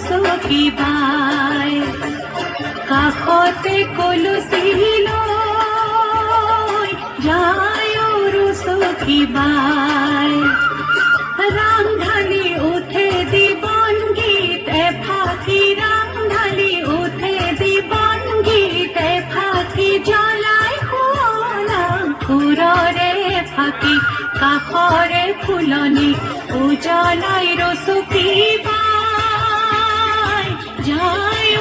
সখী বাই কাষতে কলচি লৈ যায় সখী বাই ৰাংঢালি উঠে দিবন গীত এফাকি ৰাংঢালি উঠে দিবন গীত এফাকি জ্বলাই শুৱলা সুৰৰে ফাকি কাষৰে ফুলনি উজ্বলাই সখী বাই যায়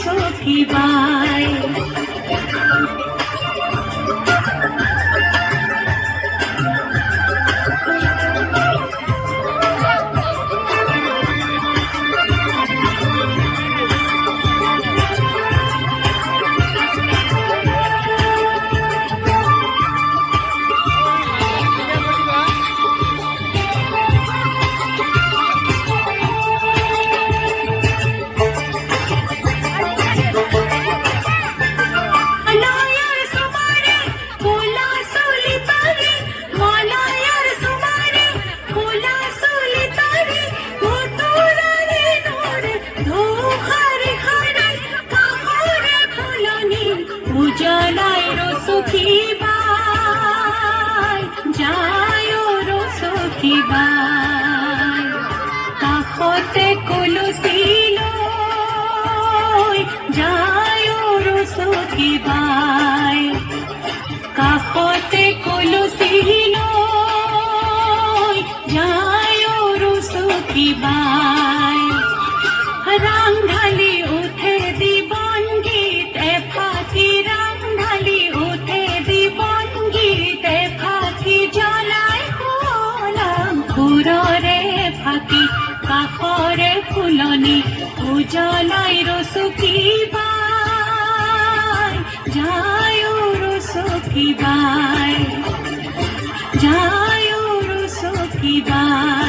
সখী বাই উজ্বলাই সখী বাই যায় সখী বাই কাষতে কলচি লৈ যায় সখী বাই কাষতে কলচি লৈ যায় সখী বাই ৰাংঢালি উঠে দিবন গীত এফাকি ৰাংঢালি উঠে দিবন গীত এফাকি জ্বলাই শুৱলাম সুৰৰে ফাকি কাষৰে ফুলনি উজ্বলাই সখী বাই যায় সখী বাই যায় সখী বাই